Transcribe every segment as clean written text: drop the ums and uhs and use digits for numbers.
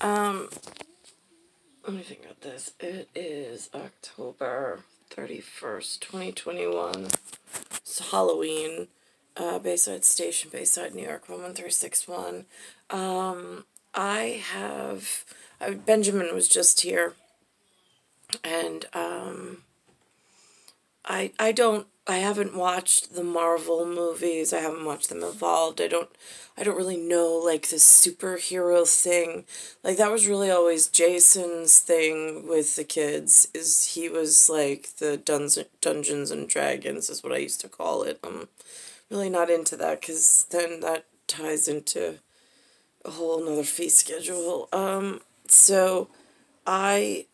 Um, Let me think about this. It is October 31st, 2021. It's Halloween. Bayside Station, Bayside, New York, 11361. Benjamin was just here, and, I haven't watched the Marvel movies. I haven't watched them Evolved. I don't really know, like, the superhero thing. Like, that was really always Jason's thing with the kids, is he was, like, the Dungeons and Dragons is what I used to call it. I'm really not into that, because then that ties into a whole nother fee schedule. So I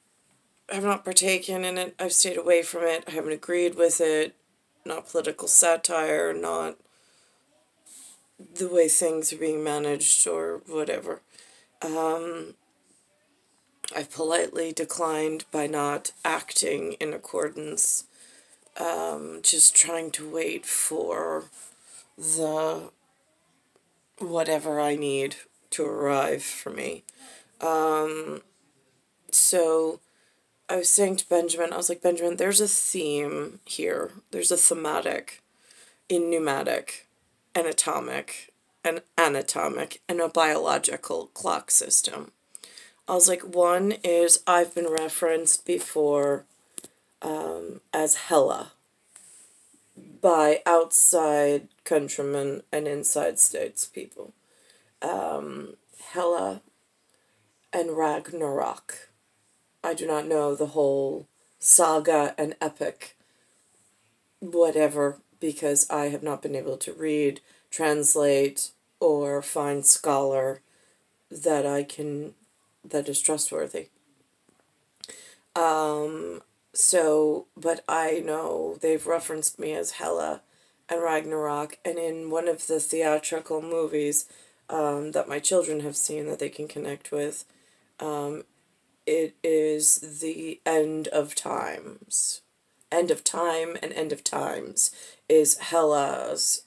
have not partaken in it. I've stayed away from it. I haven't agreed with it. Not political satire, not the way things are being managed or whatever. I've politely declined by not acting in accordance, just trying to wait for the whatever I need to arrive for me. So I was saying to Benjamin, I was like, Benjamin, there's a theme here. There's a thematic in pneumatic and atomic and anatomic and a biological clock system. I was like, one is I've been referenced before as Hella by outside countrymen and inside states people. Hella and Ragnarok. I do not know the whole saga and epic whatever, because I have not been able to read, translate, or find scholar that is trustworthy. But I know they've referenced me as Hela and Ragnarok, and in one of the theatrical movies that my children have seen that they can connect with, it is the end of times. End of time and end of times is Hela's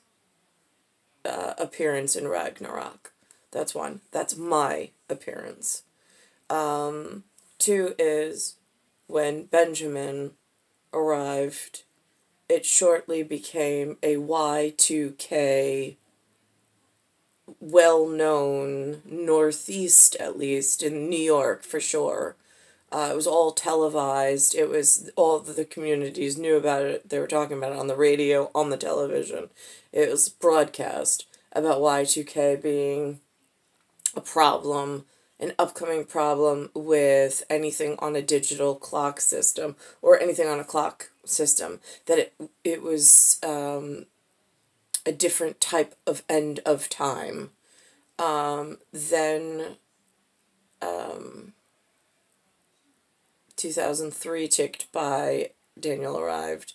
appearance in Ragnarok. That's one. That's my appearance. Two is when Benjamin arrived, it shortly became a Y2K well-known, northeast at least, in New York for sure. It was all televised. It was, all the communities knew about it. They were talking about it on the radio, on the television. It was broadcast about Y2K being a problem, an upcoming problem with anything on a digital clock system or anything on a clock system. That it was a different type of end of time. Then 2003 ticked by, Daniel arrived.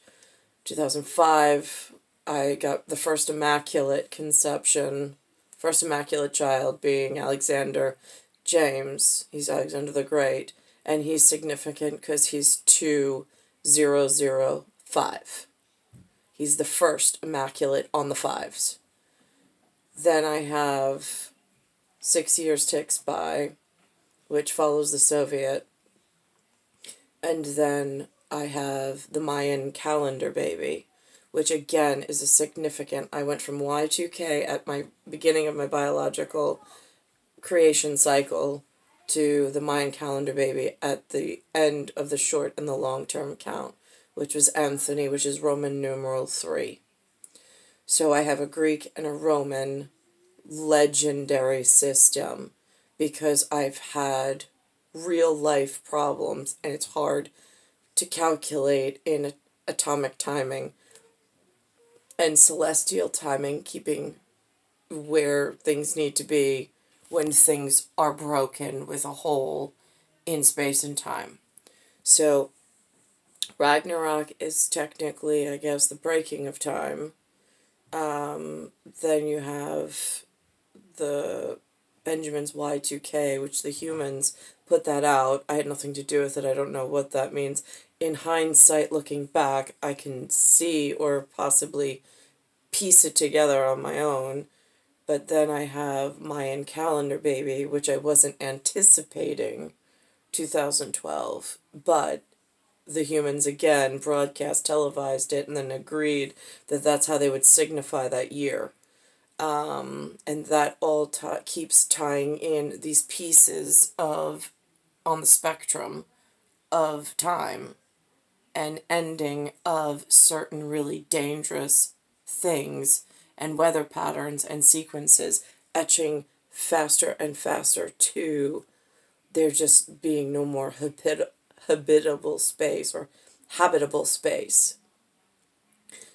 2005, I got the first Immaculate conception, first Immaculate child being Alexander James. He's Alexander the Great, and he's significant because he's 2005. He's the first Immaculate on the fives. Then I have 6 years ticks by, which follows the Soviet. And then I have the Mayan calendar baby, which again is a significant. I went from Y2K at my beginning of my biological creation cycle to the Mayan calendar baby at the end of the short and the long-term count, which was Anthony, which is Roman numeral 3. So I have a Greek and a Roman legendary system because I've had real life problems and it's hard to calculate in atomic timing and celestial timing, keeping where things need to be when things are broken with a hole in space and time. So Ragnarok is technically, I guess, the breaking of time. Then you have the Benjamin's Y2K, which the humans put that out. I had nothing to do with it. I don't know what that means. In hindsight, looking back, I can see or possibly piece it together on my own. But then I have Mayan calendar baby, which I wasn't anticipating 2012, but the humans again broadcast televised it and then agreed that that's how they would signify that year. And that all keeps tying in these pieces of on the spectrum of time and ending of certain really dangerous things and weather patterns and sequences etching faster and faster to there just being no more habitable space or habitable space.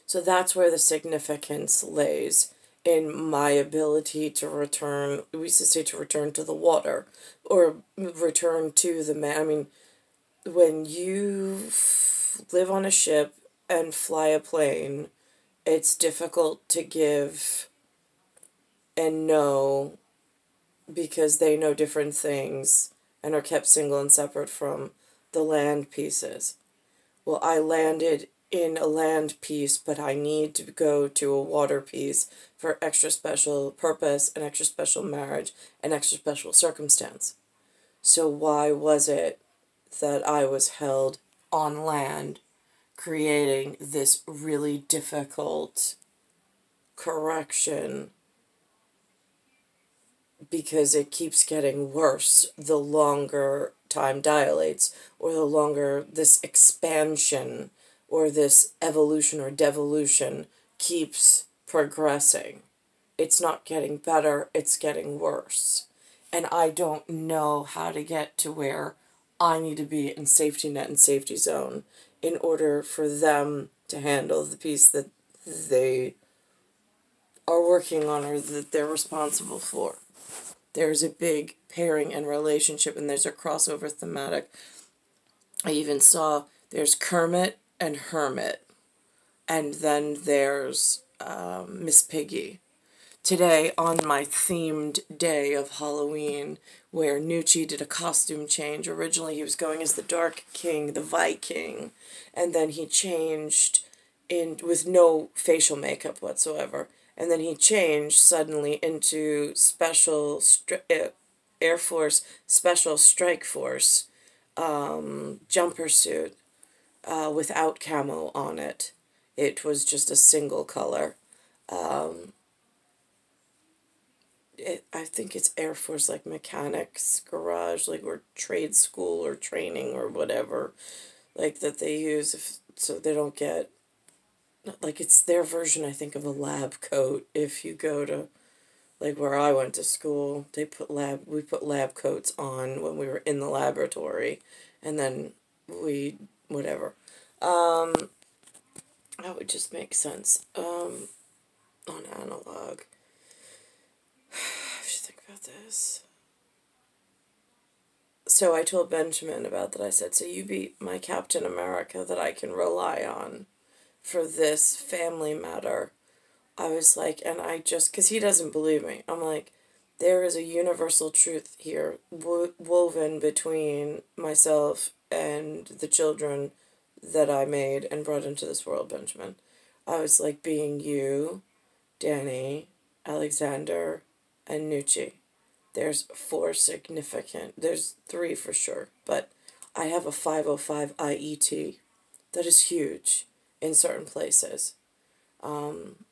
So that's where the significance lays in my ability to return. We used to say to return to the water or return to the man. I mean, when you live on a ship and fly a plane, it's difficult to give and know because they know different things and are kept single and separate from the land pieces. Well, I landed in a land piece, but I need to go to a water piece for extra special purpose, an extra special marriage, an extra special circumstance. So why was it that I was held on land creating this really difficult correction? Because it keeps getting worse the longer time dilates, or the longer this expansion or this evolution or devolution keeps progressing. It's not getting better, it's getting worse. And I don't know how to get to where I need to be in safety net and safety zone in order for them to handle the piece that they are working on or that they're responsible for. There's a big pairing and relationship, and there's a crossover thematic. I even saw there's Kermit and Hermit, and then there's Miss Piggy. Today, on my themed day of Halloween, where Nucci did a costume change. Originally, he was going as the Dark King, the Viking, and then he changed in with no facial makeup whatsoever. And then he changed suddenly into Air Force Special Strike Force jumper suit without camo on it. It was just a single color. I think it's Air Force, like mechanics garage, like or trade school or training or whatever, like that they use so they don't get. Like, it's their version, I think, of a lab coat. If you go to, like, where I went to school, we put lab coats on when we were in the laboratory, and then whatever. That would just make sense, on analog. I should think about this. So I told Benjamin about that. I said, so you be my Captain America that I can rely on for this family matter. I was like, and I just, because he doesn't believe me, I'm like, there is a universal truth here woven between myself and the children that I made and brought into this world, Benjamin. I was like, being you, Danny, Alexander, and Nucci. There's there's 3 for sure, but I have a 505 IET that is huge in certain places. And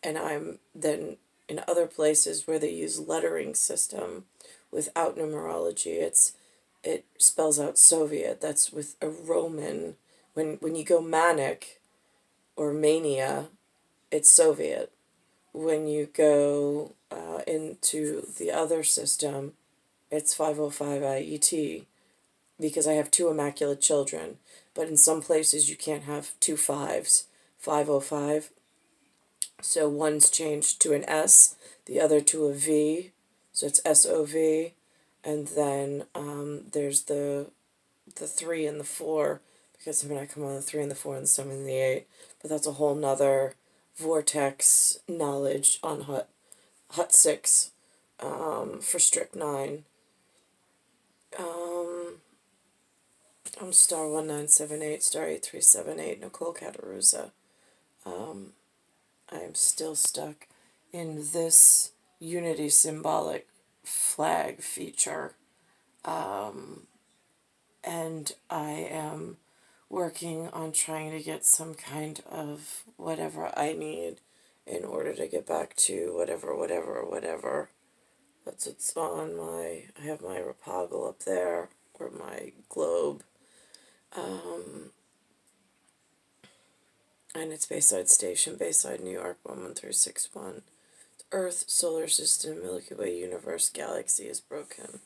I'm then in other places where they use lettering system without numerology. It spells out Soviet. That's with a Roman. When you go manic or mania, it's Soviet. When you go into the other system, it's 505 IET, because I have 2 immaculate children. But in some places you can't have 2 5s. 505. So one's changed to an S, the other to a V. So it's SOV. And then there's the 3 and the 4, because when I come on the 3 and the 4 and the 7 and the 8. But that's a whole nother vortex knowledge on Hut 6 for Strip 9. I'm star 1978, star 8378, Nicole Cattaruzza. I am still stuck in this Unity symbolic flag feature. And I am working on trying to get some kind of whatever I need in order to get back to whatever. That's what's on I have my Rapoggle up there, or my globe. And it's Bayside Station, Bayside, New York, 11361. Earth, solar system, Milky Way, universe, galaxy is broken.